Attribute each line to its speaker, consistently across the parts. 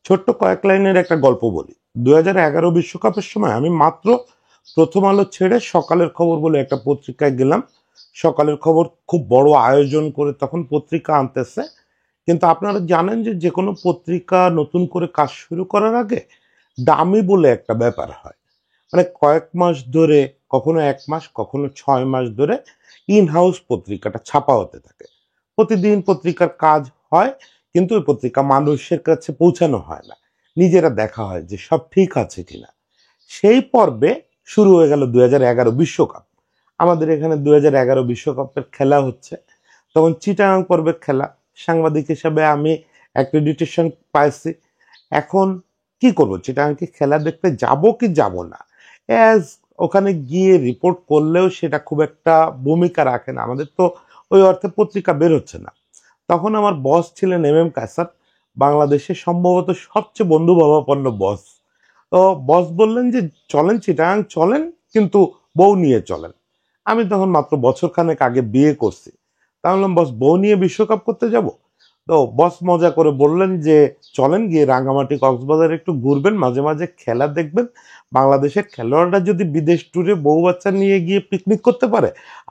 Speaker 1: ছোট্ট কয়েক লাইনের একটা গল্প বলি। 2011 বিশ্বকাপের সময় আমি মাত্র প্রথম আলো ছেড়ে সকালের খবর বলে একটা পত্রিকায় গেলাম। সকালের খবর খুব বড় আয়োজন করে তখন পত্রিকা আনতেছে। কিন্তু আপনারা জানেন যে যে কোনো পত্রিকা নতুন করে কাজ শুরু করার আগে দামি বলে একটা ব্যাপার হয়। মানে কয়েক মাস ধরে, কখনো 1 মাস কখনো 6 মাস ধরে ইন হাউস পত্রিকাটা ছাপা হতে থাকে। প্রতিদিন পত্রিকার কাজ হয়, কিন্তু ওই পত্রিকা মানুষের কাছে পৌঁছানো হয় না। নিজেরা দেখা হয় যে সব ঠিক আছে কিনা। সেই পর্বে শুরু হয়ে গেল 2011 বিশ্বকাপ। আমাদের এখানে 2011 বিশ্বকাপের খেলা হচ্ছে। তখন চিটাগাং পর্বের খেলা। সাংবাদিক হিসাবে আমি অ্যাক্রেডিটেশন পাইছি। এখন কি করব, চিটাগাংকে খেলা দেখতে যাব কি যাব না? অ্যাজ ওখানে গিয়ে রিপোর্ট করলেও সেটা খুব একটা ভূমিকা রাখে না, আমাদের তো ওই অর্থে পত্রিকা বের হচ্ছে না। তখন আমার বস ছিলেন MM কায়সার, বাংলাদেশের সম্ভবত সবচেয়ে বন্ধুভাবাপন্ন বস। তো বস বললেন যে চলেন চিটাগাং চলেন, কিন্তু বউ নিয়ে চলেন। আমি তখন মাত্র বছরখানেক আগে বিয়ে করছি। তাহলে বস, বউ নিয়ে বিশ্বকাপ করতে যাব? তো বস মজা করে বললেন যে চলেন, গিয়ে রাঙামাটি কক্সবাজার একটু ঘুরবেন, মাঝে মাঝে খেলা দেখবেন। বাংলাদেশের খেলোয়াড়রা যদি বিদেশ ট্যুরে বউ বাচ্চা নিয়ে গিয়ে পিকনিক করতে পারে,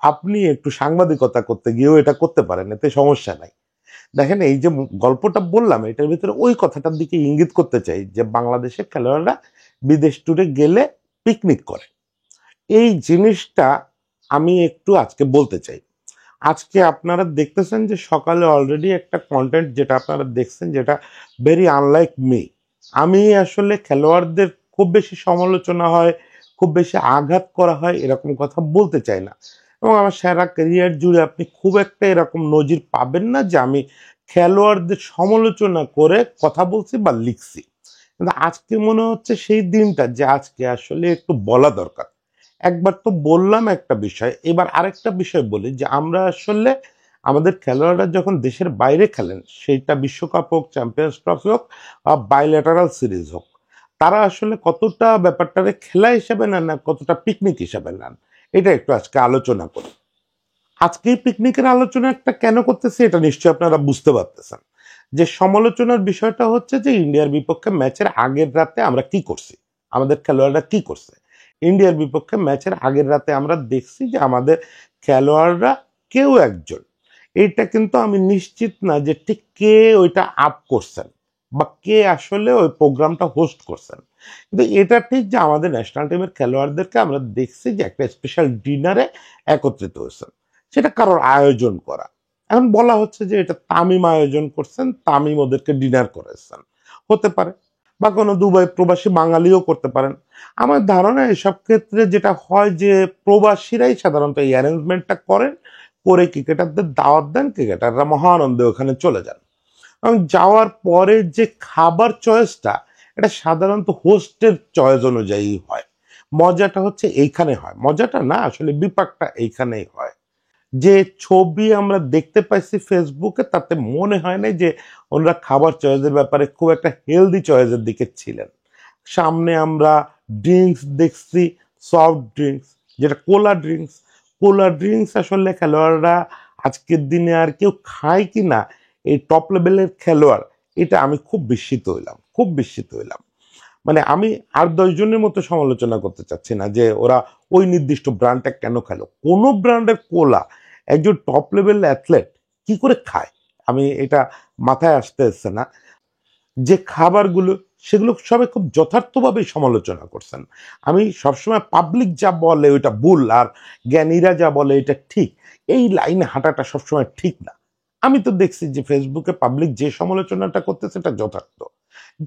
Speaker 1: আপনি একটু সাংবাদিকতা করতে গিয়েও এটা করতে পারেন, এতে সমস্যা নাই। দেখেন, এই যে গল্পটা বললাম, এটার ভিতরে ওই কথাটার দিকে ইঙ্গিত করতে চাই যে বাংলাদেশের খেলোয়াড়রা বিদেশ ট্যুরে গেলে পিকনিক করে। এই জিনিসটা আমি একটু আজকে বলতে চাই। আজকে আপনারা দেখতেছেন যে সকালে অলরেডি একটা কন্টেন্ট যেটা আপনারা দেখছেন, যেটা ভেরি আনলাইক মি। আমি আসলে খেলোয়াড়দের খুব বেশি সমালোচনা হয়, খুব বেশি আঘাত করা হয় এরকম কথা বলতে চাই না। এবং আমার সারা ক্যারিয়ার জুড়ে আপনি খুব একটা এরকম নজির পাবেন না যে আমি খেলোয়াড়দের সমালোচনা করে কথা বলছি বা লিখছি। কিন্তু আজকে মনে হচ্ছে সেই দিনটা, যে আজকে আসলে একটু বলা দরকার। একবার তো বললাম একটা বিষয়, এবার আরেকটা বিষয় বলি যে আমরা আসলে আমাদের খেলোয়াড়রা যখন দেশের বাইরে খেলেন, সেটা বিশ্বকাপ হোক, চ্যাম্পিয়ন্স ট্রফি হোক বা বাইল্যাটারাল সিরিজ হোক, তারা আসলে কতটা ব্যাপারটারে খেলা হিসেবে নেন না কতটা পিকনিক হিসেবে নেন, এটা একটু আজকে আলোচনা করি। আজকে এই পিকনিকের আলোচনাটা কেন করতেছি এটা নিশ্চয়ই আপনারা বুঝতে পারতেছেন। যে সমালোচনার বিষয়টা হচ্ছে যে ইন্ডিয়ার বিপক্ষে ম্যাচের আগের রাতে আমরা কি করছি, আমাদের খেলোয়াড়রা কি করছে। ইন্ডিয়ার বিপক্ষে ম্যাচের আগের রাতে আমরা দেখছি যে আমাদের খেলোয়াড়রা কেউ একজন, এইটা কিন্তু আমি নিশ্চিত না যে ঠিক কে ওইটা আপ করছেন বা কে আসলে ওই প্রোগ্রামটা হোস্ট করছেন, কিন্তু এটা ঠিক যে আমাদের ন্যাশনাল টিমের খেলোয়াড়দেরকে আমরা দেখছি যে একটা স্পেশাল ডিনারে একত্রিত হয়েছেন। সেটা কারোর আয়োজন করা। এখন বলা হচ্ছে যে এটা তামিম আয়োজন করছেন, তামিম ওদেরকে ডিনার করেছেন, হতে পারে। বা কোনো দুবাই প্রবাসী বাঙালিও করতে পারেন। আমার ধারণা এসব ক্ষেত্রে যেটা হয় যে প্রবাসীরাই সাধারণত এই অ্যারেঞ্জমেন্টটা করেন, করে ক্রিকেটারদের দাওয়াত দেন, ক্রিকেটাররা মহা আনন্দে ওখানে চলে যান। এবং যাওয়ার পরে যে খাবার চয়েসটা, এটা সাধারণত হোস্টের চয়েস অনুযায়ী হয়। মজাটা হচ্ছে এইখানে হয়, মজাটা না আসলে বিপাকটা এইখানেই হয়। যে ছবি আমরা দেখতে পাইছি ফেসবুকে, তাতে মনে হয় না যে ওনারা খাবার চয়েসের ব্যাপারে খুব একটা হেলদি চয়েসের দিকে ছিলেন। সামনে আমরা ড্রিঙ্কস দেখছি, সফট ড্রিঙ্কস, যেটা কোলা ড্রিঙ্কস। কোলা ড্রিঙ্কস আসলে খেলোয়াড়রা আজকের দিনে আর কেউ খায় কি না, এই টপ লেভেলের খেলোয়াড়, এটা আমি খুব বিস্মিত হইলাম, খুব বিস্মিত হইলাম। মানে আমি আর 10 জনের মতো সমালোচনা করতে চাচ্ছি না যে ওরা ওই নির্দিষ্ট ব্র্যান্ডটা কেন খেলো। কোনো ব্র্যান্ডের কোলা একজন টপ লেভেল অ্যাথলেট কি করে খায়, আমি এটা মাথায় আসতেছে না। যে খাবারগুলো, সেগুলো সবাই খুব যথার্থভাবে সমালোচনা করছেন। আমি সবসময় পাবলিক যা বলে ওইটা ভুল, আর জ্ঞানীরা যা বলে এটা ঠিক, এই লাইনে হাঁটাটা সবসময় ঠিক না। আমি তো দেখছি যে ফেসবুকে পাবলিক যে সমালোচনাটা করতেছে এটা যথার্থ।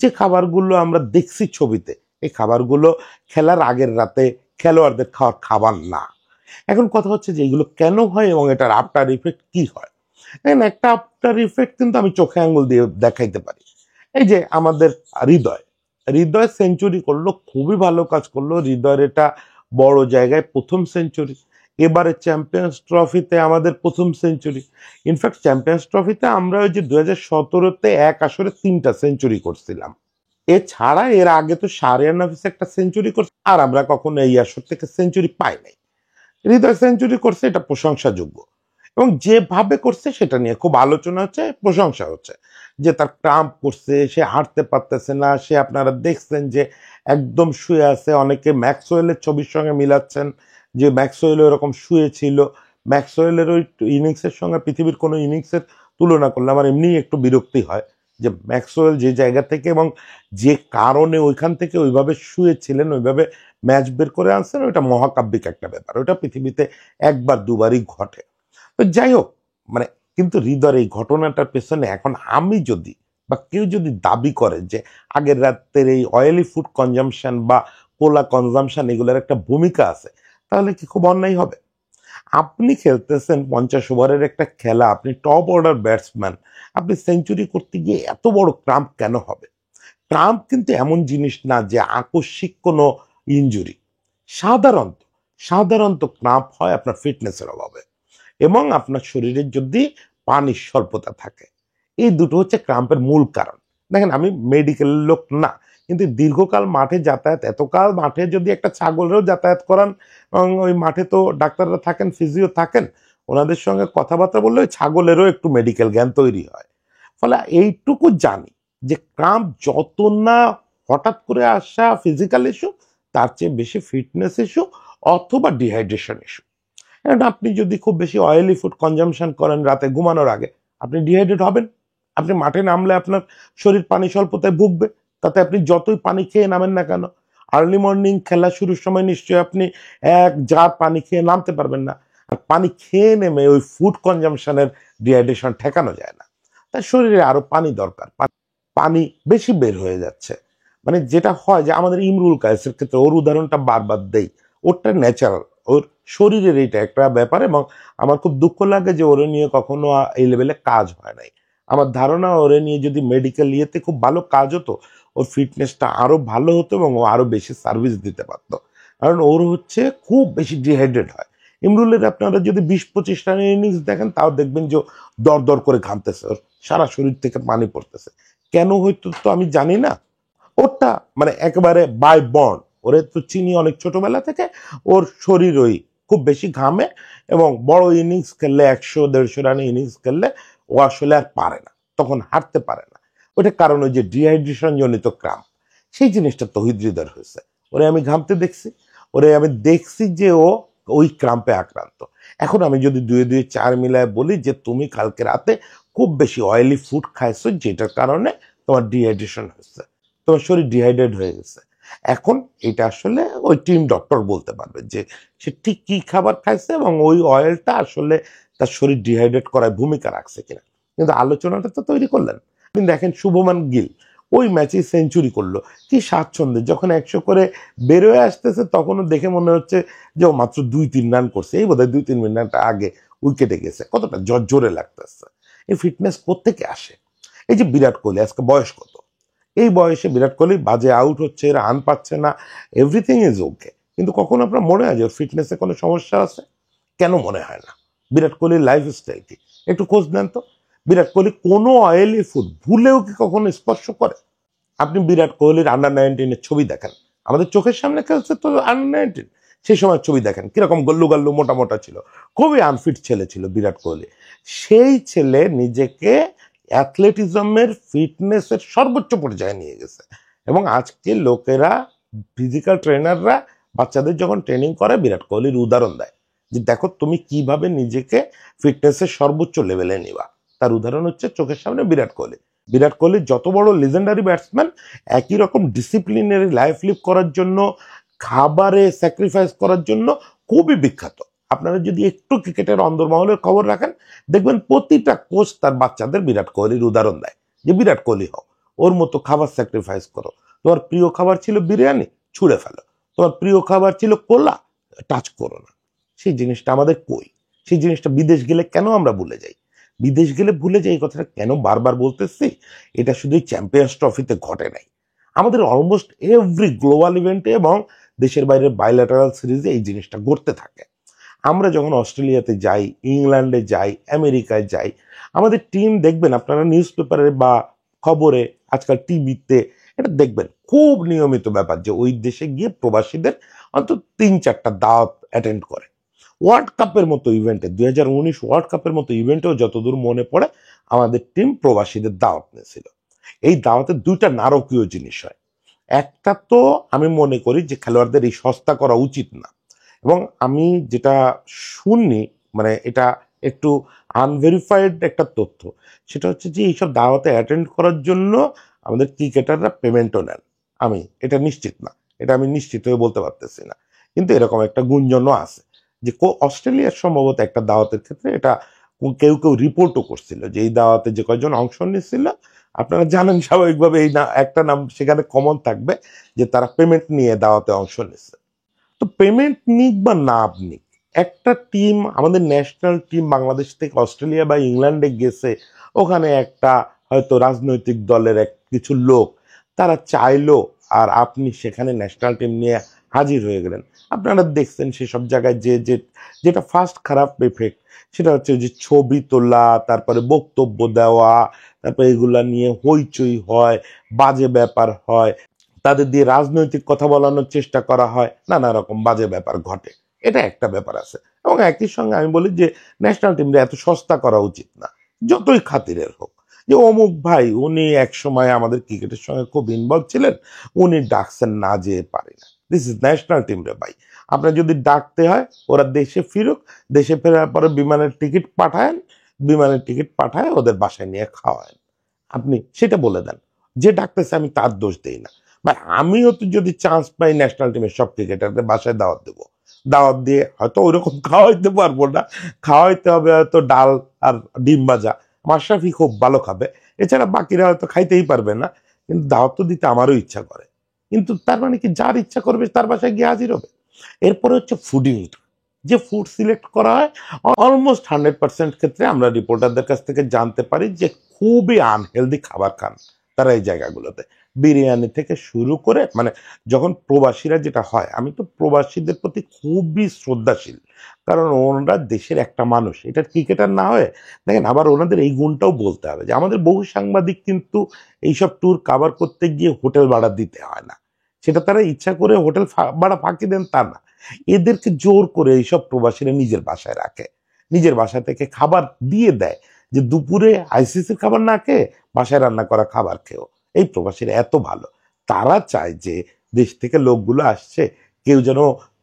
Speaker 1: যে খাবারগুলো আমরা দেখছি ছবিতে, এই খাবারগুলো খেলার আগের রাতে খেলোয়াড়দের খাওয়ার খাবার না। এখন কথা হচ্ছে যে এগুলো কেন হয় এবং এটার আফটার ইফেক্ট কি হয়। দেখেন, একটা আফটার ইফেক্ট কিন্তু আমি চোখে আঙ্গুল দিয়ে দেখাইতে পারি। এই যে আমাদের হৃদয়, হৃদয় সেঞ্চুরি করলো, খুবই ভালো কাজ করলো। হৃদয়ের এটা বড় জায়গায় প্রথম সেঞ্চুরি। এবারে চ্যাম্পিয়ন্স ট্রফিতে আমাদের প্রথম সেঞ্চুরি। ইনফ্যাক্ট চ্যাম্পিয়ন্স ট্রফিতে আমরা ওই যে 2017-তে এক আসরে 3টা সেঞ্চুরি করছিলাম। এছাড়া এর আগে তো শাহরিয়ার নাফিস একটা সেঞ্চুরি করছে, আর আমরা কখনো এই আসর থেকে সেঞ্চুরি পাই নাই। হৃদয় সেঞ্চুরি করছে, এটা প্রশংসাযোগ্য। এবং যেভাবে করছে সেটা নিয়ে খুব আলোচনা হচ্ছে, প্রশংসা হচ্ছে। যে তার ক্রাম্প করছে, সে হাঁটতে পারতেছে না, সে আপনারা দেখছেন যে একদম শুয়ে আছে। অনেকে ম্যাক্সওয়েলের ছবির সঙ্গে মিলাচ্ছেন যে ম্যাক্সওয়েলও এরকম শুয়ে ছিল। ম্যাক্সওয়েলের ওই ইনিংসের সঙ্গে পৃথিবীর কোনো ইনিংসের তুলনা করলে আমার এমনিই একটু বিরক্তি হয় যে ম্যাক্সওয়েল যে জায়গা থেকে এবং যে কারণে ওইখান থেকে ওইভাবে শুয়েছিলেন, ওইভাবে ম্যাচ বের করে আনছেন, ওইটা মহাকাব্যিক একটা ব্যাপার। ওইটা পৃথিবীতে একবার দুবারই ঘটে। তো যাই হোক, মানে কিন্তু হৃদয়ের এই ঘটনাটার পেছনে এখন আমি যদি বা কেউ যদি দাবি করে যে আগের রাতের এই অয়েলি ফুড কনজামশন বা কোলা কনজামশন এগুলোর একটা ভূমিকা আছে, তাহলে কি খুব অন্যায় হবে? আপনি খেলতেছেন 50 ওভারের একটা খেলা, আপনি টপ অর্ডার ব্যাটসম্যান, আপনি সেঞ্চুরি করতে গিয়ে এত বড় ক্রাম্প কেন হবে? ক্রাম্প কিন্তু এমন জিনিস না যে আকস্মিক কোনো ইনজুরি। সাধারণত সাধারণত ক্রাম্প হয় আপনার ফিটনেসের অভাবে এবং আপনার শরীরের যদি পানির স্বল্পতা থাকে। এই দুটো হচ্ছে ক্রাম্পের মূল কারণ। দেখেন, আমি মেডিকেলের লোক না, কিন্তু দীর্ঘকাল মাঠে যাতায়াত, এতকাল মাঠে যদি একটা ছাগলেরও যাতায়াত করান, এবং ওই মাঠে তো ডাক্তাররা থাকেন, ফিজিও থাকেন, ওনাদের সঙ্গে কথাবার্তা বললে ওই ছাগলেরও একটু মেডিকেল জ্ঞান তৈরি হয়। ফলে এইটুকু জানি যে ক্রাম্প যত না হঠাৎ করে আসা ফিজিক্যাল ইস্যু, তার চেয়ে বেশি ফিটনেস ইস্যু অথবা ডিহাইড্রেশন ইস্যু। কারণ আপনি যদি খুব বেশি অয়েলি ফুড কনজামশন করেন রাতে ঘুমানোর আগে, আপনি ডিহাইড্রেট হবেন। আপনি মাঠে নামলে আপনার শরীর পানি স্বল্পতায় ভুগবে, তাতে আপনি যতই পানি খেয়ে নামেন না কেন। আর্লি মর্নিং খেলা শুরুর সময় নিশ্চয়ই আপনি এক জার পানি খেয়ে নামতে পারবেন না, আর পানি খেয়ে নেমে ওই ফুড কনজামশনের ডিহাইড্রেশন ঠেকানো যায় না। তাই শরীরে আরো পানি দরকার, পানি বেশি বের হয়ে যাচ্ছে। মানে যেটা হয় যে আমাদের ইমরুল কায়েসের ক্ষেত্রে, ওর উদাহরণটা বারবার দেই, ওরটা ন্যাচারাল, ওর শরীরের এইটা একটা ব্যাপার। এবং আমার খুব দুঃখ লাগে যে ওরে নিয়ে কখনো এই লেভেলে কাজ হয় নাই। আমার ধারণা ওরে নিয়ে যদি মেডিকেল ইয়েতে খুব ভালো কাজ হতো, ওর ফিটনেসটা আরো ভালো হতো এবং ও আরো বেশি সার্ভিস দিতে পারতো। কারণ ওর হচ্ছে খুব বেশি ডিহাইড্রেট হয়। ইমরুলের আপনারা যদি 20-25 রানের ইনিংস দেখেন, তাও দেখবেন যে দর দর করে ঘামতেছে, ওর সারা শরীর থেকে পানি পড়তেছে। কেন হইতো তো আমি জানি না। ওরটা মানে একেবারে বাই বর্ন, ওরে তো চিনি অনেক ছোটবেলা থেকে। ওর শরীর ওই খুব বেশি ঘামে এবং বড় ইনিংস খেললে, 100-150 রানের ইনিংস খেললে ও আসলে আর পারে না, তখন হাঁটতে পারে না। ওইটার কারণ ওই যে ডিহাইড্রেশন জনিত ক্রাম্প, সেই জিনিসটা তহিদ হৃদয়ের হয়েছে। ওরে আমি ঘামতে দেখছি, ওরে আমি দেখছি যে ও ওই ক্রাম্পে আক্রান্ত। এখন আমি যদি 2-2-4 মিলায় বলি যে তুমি কালকে রাতে খুব বেশি অয়েলি ফুড খাইছো, যেটার কারণে তোমার ডিহাইড্রেশন হয়েছে, তোমার শরীর ডিহাইড্রেট হয়ে গেছে। এখন এটা আসলে ওই টিম ডক্টর বলতে পারবে যে সে ঠিক কি খাবার খাইছে এবং ওই অয়েলটা আসলে তার শরীর ডিহাইড্রেট করায় ভূমিকা রাখছে কিনা। কিন্তু আলোচনাটা তো তৈরি করলেন। আপনি দেখেন শুভমান গিল ওই ম্যাচে সেঞ্চুরি করলো, কি স্বাচ্ছন্দ্যে, যখন 100 করে বেরোয় আসতেছে তখনও দেখে মনে হচ্ছে যে ও মাত্র 2-3 রান করছে, এই বোধহয় 2-3 মিনিট আগে উইকেটে গেছে, কতটা জোরে লাগতেছে। এই ফিটনেস কোত্থেকে আসে? এই যে বিরাট কোহলি আজকে বয়স কত, এই বয়সে বিরাট কোহলি বাজে আউট হচ্ছে, রান পাচ্ছে না, এভরিথিং ইজ ওকে, কিন্তু কখনো আপনার মনে হয় যে ওর ফিটনেসে কোনো সমস্যা আছে? কেন মনে হয় না? বিরাট কোহলির লাইফস্টাইল কি একটু খোঁজ নেন তো। বিরাট কোহলি কোনো অয়েলি ফুড ভুলেও কি কখনো স্পর্শ করে? আপনি বিরাট কোহলির আন্ডার 19-এর ছবি দেখেন, আমাদের চোখের সামনে খেলছে তো আন্ডার 19, সেই সময় ছবি দেখেন কিরকম গল্লু গাল্লু মোটা মোটা ছিল, খুবই আনফিট ছেলে ছিল বিরাট কোহলি। সেই ছেলে নিজেকে অ্যাথলেটিজমের ফিটনেসের সর্বোচ্চ পর্যায়ে নিয়ে গেছে। এবং আজকে লোকেরা, ফিজিক্যাল ট্রেনাররা বাচ্চাদের যখন ট্রেনিং করে, বিরাট কোহলির উদাহরণ দেয় যে দেখো তুমি কিভাবে নিজেকে ফিটনেসের সর্বোচ্চ লেভেলে নিবা। তার উদাহরণ হচ্ছে চোখের সামনে বিরাট কোহলি। বিরাট কোহলি যত বড় লিজেন্ডারি ব্যাটসম্যান, একই রকম ডিসিপ্লিনারি লাইফ লিভ করার জন্য, খাবারে স্যাক্রিফাইস করার জন্য খুবই বিখ্যাত। আপনারা যদি একটু ক্রিকেটের অন্দরমহলের খবর রাখেন, দেখবেন প্রতিটা কোচ তার বাচ্চাদের বিরাট কোহলির উদাহরণ দেয় যে বিরাট কোহলি হও, ওর মতো খাবার স্যাক্রিফাইস করো। তোমার প্রিয় খাবার ছিল বিরিয়ানি, ছুঁড়ে ফেলো। তোমার প্রিয় খাবার ছিল কোলা, টাচ করো না। সেই জিনিসটা আমাদের কই? সেই জিনিসটা বিদেশ গেলে কেন আমরা ভুলে যাই? বিদেশ গেলে ভুলে যাই, এই কথাটা কেন বারবার বলতেছি? এটা শুধুই চ্যাম্পিয়ন্স ট্রফিতে ঘটে নাই, আমাদের অলমোস্ট এভরি গ্লোবাল ইভেন্টে এবং দেশের বাইরের বাইল্যাটারাল সিরিজে এই জিনিসটা ঘটতে থাকে। আমরা যখন অস্ট্রেলিয়াতে যাই, ইংল্যান্ডে যাই, আমেরিকায় যাই, আমাদের টিম দেখবেন আপনারা নিউজ পেপারে বা খবরে, আজকাল টিভিতে এটা দেখবেন খুব নিয়মিত ব্যাপার যে ওই দেশে গিয়ে প্রবাসীদের অন্তত 3-4টা দাওয়াত অ্যাটেন্ড করে। ওয়ার্ল্ড কাপের মতো ইভেন্টে, 2019 ওয়ার্ল্ড কাপের মতো ইভেন্টেও যতদূর মনে পড়ে, আমাদের টিম প্রবাসীদের দাওয়াত নিয়েছিল। এই দাওয়াতে দুইটা নারকীয় জিনিস হয়। একটা তো আমি মনে করি যে খেলোয়াড়দের এই সস্তা করা উচিত না, এবং আমি যেটা শুনি, মানে এটা একটু আনভেরিফাইড একটা তথ্য, সেটা হচ্ছে যে এইসব দাওয়াতে অ্যাটেন্ড করার জন্য আমাদের ক্রিকেটাররা পেমেন্টও নেন। আমি এটা নিশ্চিত না, এটা আমি নিশ্চিত হয়ে বলতে পারতেছি না, কিন্তু এরকম একটা গুঞ্জনও আছে যে অস্ট্রেলিয়ার সম্ভবত একটা দাওয়াতের ক্ষেত্রে এটা কেউ কেউ রিপোর্টও করছিল যে এই দাওয়াতে যে কয়জন অংশ নিচ্ছিল, আপনারা জানেন স্বাভাবিকভাবে এই না একটা নাম সেখানে কমন থাকবে যে তারা পেমেন্ট নিয়ে দাওয়াতে অংশ নিচ্ছে। তো পেমেন্ট নিক বা না নিক, একটা টিম, আমাদের ন্যাশনাল টিম বাংলাদেশ থেকে অস্ট্রেলিয়া বা ইংল্যান্ডে গেছে, ওখানে একটা হয়তো রাজনৈতিক দলের কিছু লোক তারা চাইলো, আর আপনি সেখানে ন্যাশনাল টিম নিয়ে হাজির হয়ে গেলেন। আপনারা দেখছেন সেসব জায়গায় যেটা ফার্স্ট খারাপ এফেক্ট, সেটা হচ্ছে যে ছবি তোলা, তারপরে বক্তব্য দেওয়া, তারপরে এগুলা নিয়ে হইচই হয়, বাজে ব্যাপার হয়, তাদের দিয়ে রাজনৈতিক কথা বলানোর চেষ্টা করা হয়, নানা রকম বাজে ব্যাপার ঘটে। এটা একটা ব্যাপার আছে। এবং একই সঙ্গে আমি বলি যে ন্যাশনাল টিমটা এত সস্তা করা উচিত না, যতই খাতিরের হোক। যে অমুক ভাই উনি এক সময় আমাদের ক্রিকেটের সঙ্গে খুব ইনভলভ ছিলেন, উনি ডাকছেন, না যেয়ে পারি না। দিস ইজ ন্যাশনাল টিম রে ভাই, আপনার যদি ডাকতে হয় ওরা দেশে ফিরুক, দেশে ফেরার পরে বিমানের টিকিট পাঠায়েন, বিমানের টিকিট পাঠায় ওদের বাসায় নিয়ে খাওয়ায়, আপনি সেটা বলে দেন। যে ডাকতেছে আমি তার দোষ দেই না, বা আমিও তো যদি চান্স পাই ন্যাশনাল টিমের সব ক্রিকেটারদের বাসায় দাওয়াত দেবো, দাওয়াত দিয়ে হয়তো ওইরকম খাওয়াইতে পারবো না, খাওয়াইতে হবে হয়তো ডাল আর ডিম ভাজা, মাশরাফি খুব ভালো খাবে, এছাড়া বাকিরা হয়তো খাইতেই পারবে না, কিন্তু দাওয়াত তো দিতে আমারও ইচ্ছা করে। কিন্তু তার মানে কি যার ইচ্ছা করবে তার বাসায় গিয়ে হাজির হবে। এরপরে হচ্ছে ফুডিং, যে ফুড সিলেক্ট করা হয় অলমোস্ট 100% ক্ষেত্রে আমরা রিপোর্টারদের কাছ থেকে জানতে পারি যে খুবই আনহেলদি খাবার খান তারা এই জায়গাগুলোতে। বিরিয়ানি থেকে শুরু করে, মানে যখন প্রবাসীরা, যেটা হয়, আমি তো প্রবাসীদের প্রতি খুবই শ্রদ্ধাশীল, কারণ ওনারা দেশের একটা মানুষ, এটা ক্রিকেটার না হয়ে দেখেন, আবার ওনাদের এই গুণটাও বলতে হবে যে আমাদের বহু সাংবাদিক কিন্তু এইসব ট্যুর কাভার করতে গিয়ে হোটেল ভাড়া দিতে হয় না, সেটা তারা ইচ্ছা করে হোটেল ভাড়া ফাঁকি দেন তা না, এদেরকে জোর করে এইসব প্রবাসীরা নিজের বাসায় রাখে, নিজের বাসা থেকে খাবার দিয়ে দেয়, যে দুপুরে আইসিসির খাবার না খেয়ে বাসায় রান্না করা খাবার খেয়েও। এই প্রবাসীরা এত ভালো, তারা চায় যে দেশ থেকে লোকগুলো আসছে কেউ যেন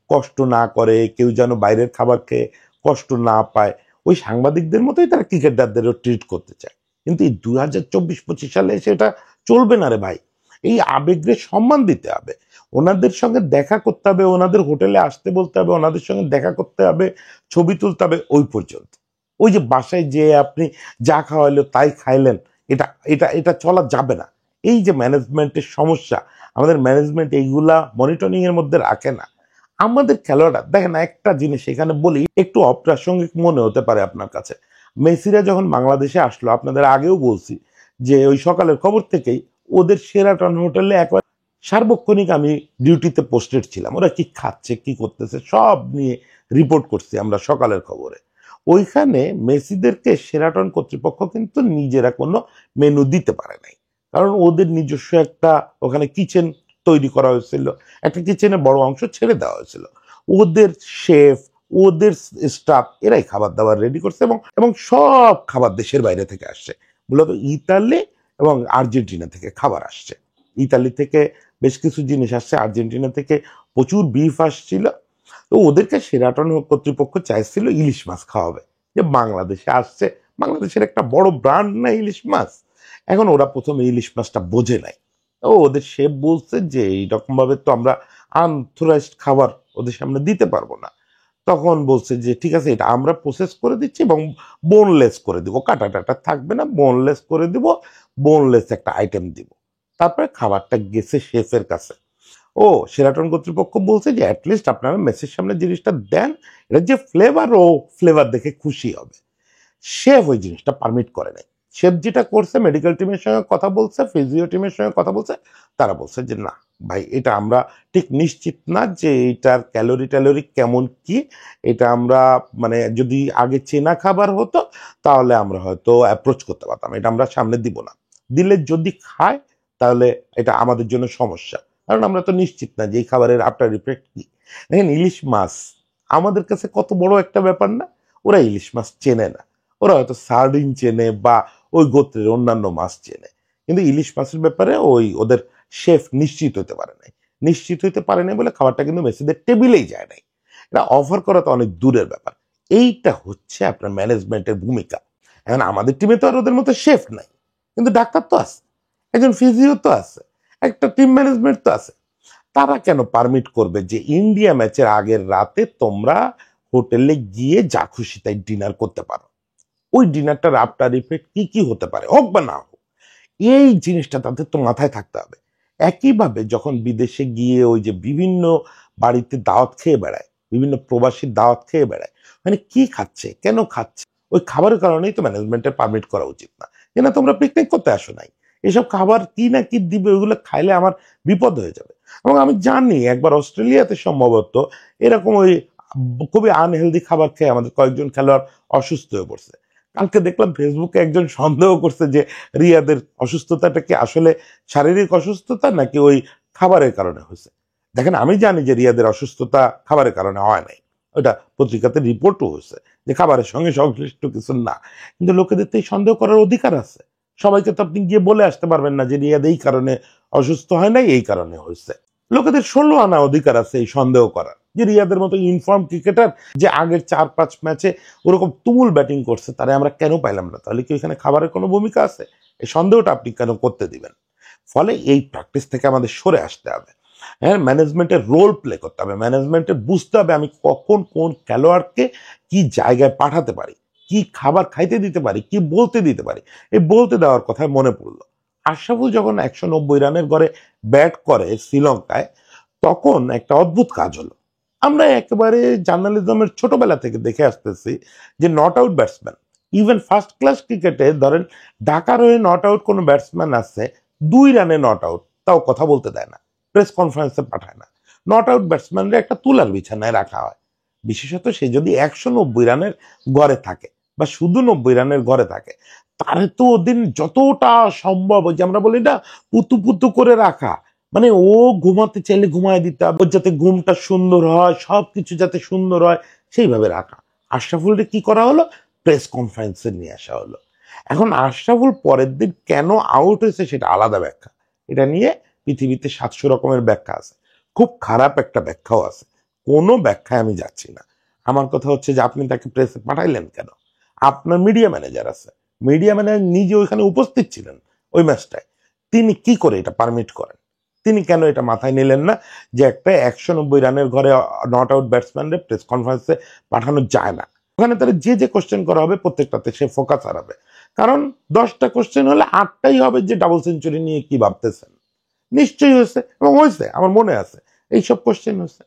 Speaker 1: কষ্ট না করে, কেউ যেন বাইরের খাবার খেয়ে কষ্ট না পায়। ওই সাংবাদিকদের মতোই তারা ক্রিকেটারদেরও ট্রিট করতে চায়। কিন্তু এই 2024-25 সালে সেটা চলবে না রে ভাই। এই আবেগরে সম্মান দিতে হবে, ওনাদের সঙ্গে দেখা করতে হবে, ওনাদের হোটেলে আসতে বলতে হবে, ওনাদের সঙ্গে দেখা করতে হবে, ছবি তুলতে হবে, ওই পর্যন্ত। ওই যে বাসায় যে আপনি যা খাওয়াইলো তাই খাইলেন, এটা এটা এটা চলা যাবে না। এই যে ম্যানেজমেন্টের সমস্যা, আমাদের ম্যানেজমেন্ট এইগুলা মনিটরিং এর মধ্যে রাখে না। আমাদের খেলোয়াড়রা দেখেন, একটা জিনিস এখানে বলি, একটু অপ্রাসঙ্গিক মনে হতে পারে আপনার কাছে, মেসিরা যখন বাংলাদেশে আসলো, আপনাদের আগেও বলছি যে ওই সকালের খবর থেকেই ওদের সেরাটন হোটেলে একবার সার্বক্ষণিক আমি ডিউটিতে পোস্টেড ছিলাম, ওরা কি খাচ্ছে কি করতেছে সব নিয়ে রিপোর্ট করছি আমরা সকালের খবরে। ওইখানে মেসিদেরকে সেরাটন কর্তৃপক্ষ কিন্তু নিজেরা কোনো মেনু দিতে পারে নাই, কারণ ওদের নিজস্ব একটা ওখানে কিচেন তৈরি করা হয়েছিল, একটা কিচেনের বড় অংশ ছেড়ে দেওয়া হয়েছিল, ওদের শেফ, ওদের স্টাফ এরাই খাবার দাবার রেডি করছে, এবং এবং সব খাবার দেশের বাইরে থেকে আসছে, মূলত ইতালি এবং আর্জেন্টিনা থেকে খাবার আসছে। ইতালি থেকে বেশ কিছু জিনিস আসছে, আর্জেন্টিনা থেকে প্রচুর বিফ আসছিল। তো ওদেরকে সেরাটন কর্তৃপক্ষ চাইছিল ইলিশ মাছ খাওয়াবে, যে বাংলাদেশে আসছে, বাংলাদেশের একটা বড় ব্র্যান্ড না ইলিশ মাছ। এখন ওরা প্রথমে ইলিশ মাছটা বোঝে নাই, ও ওদের শেফ বলছে যে এইরকম ভাবে তো আমরা আনথোরাইজড খাবার ওদের সামনে দিতে পারবো না। তখন বলছে যে ঠিক আছে, এটা আমরা প্রসেস করে দিচ্ছি এবং বোনলেস করে দিব, কাটা টাটা থাকবে না, বোনলেস করে দিব, বোনলেস একটা আইটেম দিব। তারপরে খাবারটা গেছে শেফের কাছে, ও সেরাটন কর্তৃপক্ষ বলছে যে অ্যাটলিস্ট আপনারা মেসের সামনে জিনিসটা দেন, এটা যে ফ্লেভার, ও ফ্লেভার দেখে খুশি হবে। শেফ ওই জিনিসটা পারমিট করে নাই। শেফ যেটা করছে, মেডিকেল টিমের সঙ্গে কথা বলছে, ফিজিও টিমের সঙ্গে কথা বলছে, তারা বলছে যে না ভাই, এটা আমরা ঠিক নিশ্চিত না যে এটার ক্যালোরি ট্যালোরি কেমন কি, এটা আমরা মানে যদি আগে চেনা খাবার হতো তাহলে আমরা হয়তো অ্যাপ্রোচ করতে পারতাম, এটা আমরা সামনে দিব না, দিলে যদি খায় তাহলে এটা আমাদের জন্য সমস্যা, কারণ আমরা তো নিশ্চিত না যে এই খাবারের আফটার ইফেক্ট কি। দেখেন, ইলিশ মাছ আমাদের কাছে কত বড় একটা ব্যাপার না, ওরা ইলিশ মাছ চেনে না, ওরা হয়তো সার্ডিন চেনে বা ওই গোত্রের অন্যান্য মাছ চেনে, কিন্তু ইলিশ মাছের ব্যাপারে ওদের শেফ নিশ্চিত হতে পারে নাই। নিশ্চিত হইতে পারে নাই বলে খাবারটা কিন্তু মেসিদের টেবিলেই যায় নাই। এটা অফার করা তো অনেক দূরের ব্যাপার। এইটা হচ্ছে আপনার ম্যানেজমেন্টের ভূমিকা। এখন আমাদের টিমে তো আর ওদের মতো শেফ নাই, কিন্তু ডাক্তার তো আছে, একজন ফিজিও তো আছে, একটা টিম ম্যানেজমেন্ট তো আছে। তারা কেন পারমিট করবে যে ইন্ডিয়া ম্যাচের আগের রাতে তোমরা হোটেলে গিয়ে যা খুশি তাই ডিনার করতে পারো? ওই ডিনারটার আফটার ইফেক্ট কি কি হতে পারে, হোক বা না হোক, এই জিনিসটা তাদের তো মাথায় থাকতে হবে। একইভাবে যখন বিদেশে গিয়ে ওই যে বিভিন্ন বাড়িতে দাওয়াত খেয়ে বেড়ায়, বিভিন্ন প্রবাসীর দাওয়াত খেয়ে বেড়ায়, মানে কি খাচ্ছে, কেন খাচ্ছে, ওই খাবারের কারণেই তো ম্যানেজমেন্টের পারমিট করা উচিত না যে না তোমরা পিকনিক করতে আসো নাই, এসব খাবার কি না কি দিবে, ওইগুলো খাইলে আমার বিপদ হয়ে যাবে। এবং আমি জানি একবার অস্ট্রেলিয়াতে সম্ভবত এরকম ওই খুবই আনহেলদি খাবার খেয়ে আমাদের কয়েকজন খেলোয়াড় অসুস্থ হয়ে পড়ছে। কালকে দেখলাম ফেসবুকে একজন সন্দেহ করছে যে রিয়াদের অসুস্থতাটা কি আসলে শারীরিক অসুস্থতা নাকি ওই খাবারের কারণে হয়েছে। দেখেন, আমি জানি যে রিয়াদের অসুস্থতা খাবারের কারণে হয় নাই, ওটা পত্রিকাতে রিপোর্টও হয়েছে যে খাবারের সঙ্গে সংশ্লিষ্ট কিছু না, কিন্তু লোকেদের তো এই সন্দেহ করার অধিকার আছে। সবাইকে তো আপনি গিয়ে বলে আসতে পারবেন না যে রিয়াদ এই কারণে অসুস্থ হয় নাই, এই কারণে হয়েছে। লোকেদের 16 আনা অধিকার আছে এই সন্দেহ করার যে রিয়াদের মতো ইনফর্ম ক্রিকেটার যে আগের 4-5 ম্যাচে ওরকম তুমুল ব্যাটিং করছে, তারা আমরা কেন পাইলাম না? তাহলে কি ওইখানে খাবারের কোনো ভূমিকা আছে? এই সন্দেহটা আপনি কেন করতে দিবেন? ফলে এই প্র্যাকটিস থেকে আমাদের সরে আসতে হবে। হ্যাঁ, ম্যানেজমেন্টের রোল প্লে করতে হবে, ম্যানেজমেন্টের বুঝতে হবে আমি কখন কোন খেলোয়াড়কে কি জায়গায় পাঠাতে পারি, কি খাবার খাইতে দিতে পারি, কি বলতে দিতে পারি। এই বলতে দেওয়ার কথায় মনে পড়লো, আশরাফুল যখন 190 রানের গড়ে ব্যাট করে শ্রীলঙ্কায়, তখন একটা অদ্ভুত কাজ হলো। আমরা একেবারে জার্নালিজমের ছোটবেলা থেকে দেখে আসতেছি যে not out batsman, even first class ক্রিকেটে ধরেন ঢাকার হয়ে নট আউট কোনো ব্যাটসম্যান আছে 2 রানে নট আউট, তাও কথা বলতে দেয় না, প্রেস কনফারেন্সে পাঠায় না। নট আউট ব্যাটসম্যানরা একটা তুলার বিছানায় রাখা হয়, বিশেষত সে যদি 190 রানের ঘরে থাকে বা শুধু 90 রানের ঘরে থাকে, তারে তো ওদিন যতটা সম্ভব ওই যে আমরা বলি না পুতু পুতু করে রাখা, মানে ও ঘুমাতে চাইলে ঘুমায় দিতে হবে, ওর যাতে ঘুমটা সুন্দর হয়, সবকিছু যাতে সুন্দর হয় সেইভাবে রাখা। আশরাফুলকে কি করা হলো? প্রেস কনফারেন্সে নিয়ে আসা হলো। এখন আশরাফুল পরের দিন কেন আউট হয়েছে সেটা আলাদা ব্যাখ্যা, এটা নিয়ে পৃথিবীতে 700 রকমের ব্যাখ্যা আছে, খুব খারাপ একটা ব্যাখ্যাও আছে, কোনো ব্যাখ্যায় আমি যাচ্ছি না। আমার কথা হচ্ছে যে আপনি তাকে প্রেসে পাঠাইলেন কেন? আপনার মিডিয়া ম্যানেজার আছে, মিডিয়া ম্যানেজার নিজে ওইখানে উপস্থিত ছিলেন ওই ম্যাচটায়, তিনি কি করে এটা পারমিট করেন? তিনি কেন এটা মাথায় নিলেন না যে একটা 190 রানের ঘরে নট আউট ব্যাটসম্যানদের প্রেস কনফারেন্সে পাঠানো যায় না? ওখানে তারা যে যে কোশ্চেন করা হবে প্রত্যেকটাতে সে ফোকাস হারাবে, কারণ 10টা কোশ্চেন হলে 8টাই হবে যে ডাবল সেঞ্চুরি নিয়ে কি ভাবতেছেন। নিশ্চয়ই হয়েছে এবং হয়েছে, আমার মনে আছে এইসব কোশ্চেন হয়েছে।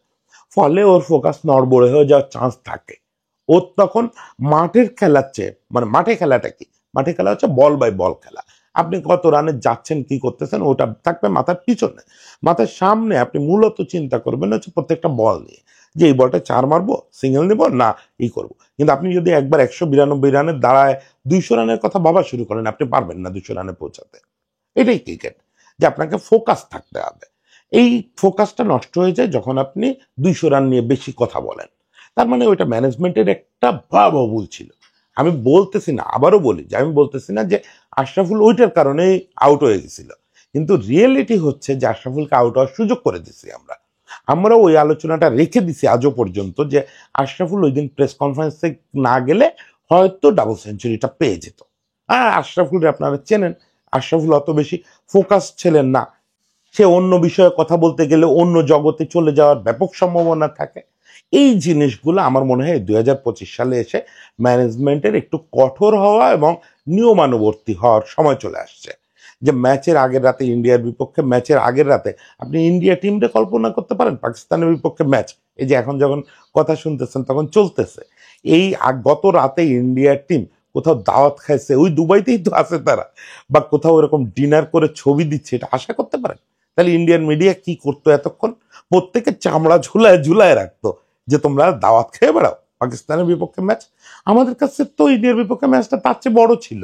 Speaker 1: ফলে ওর ফোকাস নড়বড়ে হয়ে যাওয়ার চান্স থাকে। ওর তখন মাঠের খেলার চেয়ে, মানে মাঠে খেলাটা কি, মাঠে খেলা হচ্ছে বল বাই বল খেলা, আপনি কত রানে যাচ্ছেন কি করতেছেন ওটা থাকবে মাথার পিছনে। মাথার সামনে আপনি মূলত চিন্তা করবেন হচ্ছে প্রত্যেকটা বল নিয়ে, যে এই বলটা 4 মারবো, সিঙ্গেল নেবো না এই করবো। কিন্তু আপনি যদি একবার 192 রানের দাঁড়ায় 200 রানের কথা ভাবা শুরু করেন, আপনি পারবেন না 200 রানে পৌঁছাতে। এটাই ক্রিকেট, যে আপনাকে ফোকাস থাকতে হবে। এই ফোকাসটা নষ্ট হয়ে যায় যখন আপনি 200 রান নিয়ে বেশি কথা বলেন। তার মানে ওইটা ম্যানেজমেন্টের একটা ভয়াবহ ভুল ছিল। আমি বলতেছি না, আবারও বলি যে আমি বলতেছি না যে আশরাফুল ওইটার কারণে আউট হয়ে গেছিল, কিন্তু রিয়েলিটি হচ্ছে যে আশরাফুলকে আউট হওয়ার সুযোগ করে দিছি আমরা। আমরা ওই আলোচনাটা রেখে দিছি আজও পর্যন্ত যে আশরাফুল ওই দিন প্রেস কনফারেন্সে না গেলে হয়তো ডাবল সেঞ্চুরিটা পেয়ে যেত। আর আশরাফুল আপনারা চেনেন, আশরাফুল অত বেশি ফোকাস ছিলেন না, সে অন্য বিষয়ে কথা বলতে গেলে অন্য জগতে চলে যাওয়ার ব্যাপক সম্ভাবনা থাকে। এই জিনিসগুলো আমার মনে হয় 2025 সালে এসে ম্যানেজমেন্টের একটু কঠোর হওয়া এবং নিয়মানুবর্তী হওয়ার সময় চলে আসছে। যে ম্যাচের আগের রাতে ইন্ডিয়ার বিপক্ষে, ম্যাচের আগের রাতে আপনি ইন্ডিয়া টিমটা কল্পনা করতে পারেন পাকিস্তানের বিপক্ষে ম্যাচ, এই যে এখন যখন কথা শুনতেছেন তখন চলতেছে, এই গত রাতে ইন্ডিয়ার টিম কোথাও দাওয়াত খাইছে, ওই দুবাইতেই তো আছে তারা, বা কোথাও এরকম ডিনার করে ছবি দিচ্ছে, এটা আশা করতে পারেন? তাহলে ইন্ডিয়ান মিডিয়া কি করতো এতক্ষণ? প্রত্যেকের চামড়া ঝুলায় ঝুলায় রাখতো যে তোমরা দাওয়াত খেয়ে বেড়াও পাকিস্তানের বিপক্ষে ম্যাচ। আমাদের কাছে তো ইন্ডিয়ার বিপক্ষে ম্যাচটা তার চেয়ে বড় ছিল,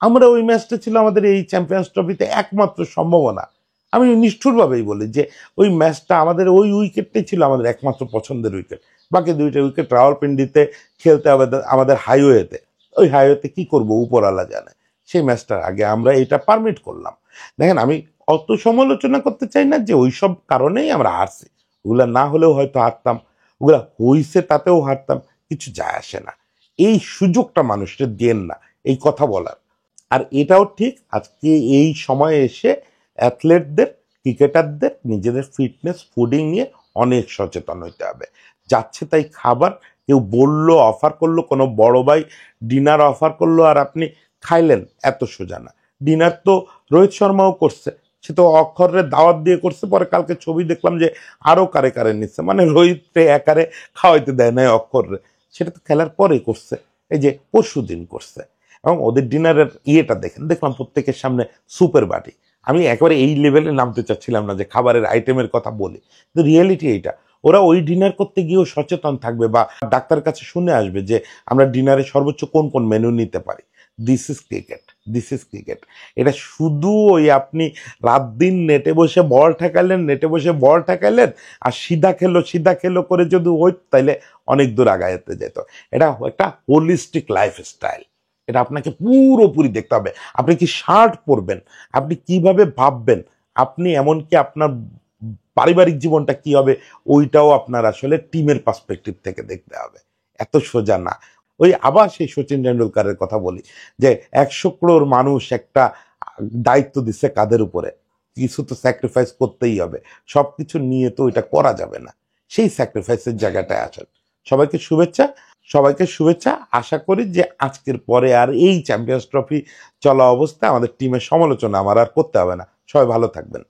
Speaker 1: আমরা ওই ম্যাচটা ছিল আমাদের এই চ্যাম্পিয়ন্স ট্রফিতে একমাত্র সম্ভাবনা। আমি নিষ্ঠুরভাবেই বলি যে ওই ম্যাচটা আমাদের ওই উইকেটটাই ছিল আমাদের একমাত্র পছন্দের উইকেট, বাকি 2টা উইকেট রাওয়ালপিন্ডিতে খেলতে হবে আমাদের হাইওয়েতে। ওই হাইওয়েতে কি করবো উপরওয়ালা জানে, সেই ম্যাচটার আগে আমরা এটা পারমিট করলাম। দেখেন, আমি অত সমালোচনা করতে চাই না যে ওইসব কারণেই আমরা হারছি, ওগুলা না হলেও হয়তো হারতাম, ওগুলা হইছে তাতেও হারতাম, কিছু যায় আসে না। এই সুযোগটা মানুষকে দেন না এই কথা বলার। আর এটাও ঠিক, আজকে এই সময়ে এসে অ্যাথলেটদের, ক্রিকেটারদের নিজেদের ফিটনেস ফুডিং নিয়ে অনেক সচেতন হইতে হবে। যাচ্ছে তাই খাবার, কেউ বললো, অফার করলো, কোনো বড় ভাই ডিনার অফার করলো আর আপনি খাইলেন, এত সোজা না। ডিনার তো রোহিত শর্মাও করছে, সে তো অক্ষরের দাওয়াত দিয়ে করছে, পরে কালকে ছবি দেখলাম যে আরও কারে কারে নিচ্ছে, মানে রোহিতকে একারে খাওয়াইতে দেয় না অক্ষরে, সেটা তো খেলার পরে করছে, এই যে পরশু দিন করছে। এবং ওদের ডিনারের ইয়েটা দেখলাম প্রত্যেকের সামনে সুপের বাটি। আমি একেবারে এই লেভেলে নামতে চাচ্ছিলাম না যে খাবারের আইটেমের কথা বলি, কিন্তু রিয়েলিটি এইটা। ওরা ওই ডিনার করতে গিয়েও সচেতন থাকবে বা ডাক্তারের কাছে শুনে আসবে যে আমরা ডিনারে সর্বোচ্চ কোন কোন মেনু নিতে পারি। This is cricket, this is cricket. এটা শুধু ওই আপনি রাত দিন নেটে বসে বল ঠেকালেন, নেটে বসে বল ঠেকালেন আর সিধা খেলো করে যদি হইত, তাইলে অনেক দূর আগাইতে যেত। এটা একটা হোলিস্টিক লাইফস্টাইল, এটা আপনাকে পুরোপুরি দেখতে হবে। আপনি কি শার্ট পরবেন, আপনি কিভাবে ভাববেন, আপনি এমনকি আপনার পারিবারিক জীবনটা কি হবে, ওইটাও আপনার আসলে টিমের পার্সপেক্টিভ থেকে দেখতে হবে। এত সোজা না। ওই আবার সেই সচিন টেন্ডুলকারের কথা বলি যে 100 crore মানুষ একটা দায়িত্ব দিচ্ছে কাদের উপরে, কিছু তো স্যাক্রিফাইস করতেই হবে, সব কিছু নিয়ে তো এটা করা যাবে না। সেই স্যাক্রিফাইসের জায়গাটায় আসেন। সবাইকে শুভেচ্ছা, সবাইকে শুভেচ্ছা। আশা করি যে আজকের পরে আর এই চ্যাম্পিয়ন্স ট্রফি চলা অবস্থায় আমাদের টিমের সমালোচনা আমার আর করতে হবে না। সবাই ভালো থাকবেন।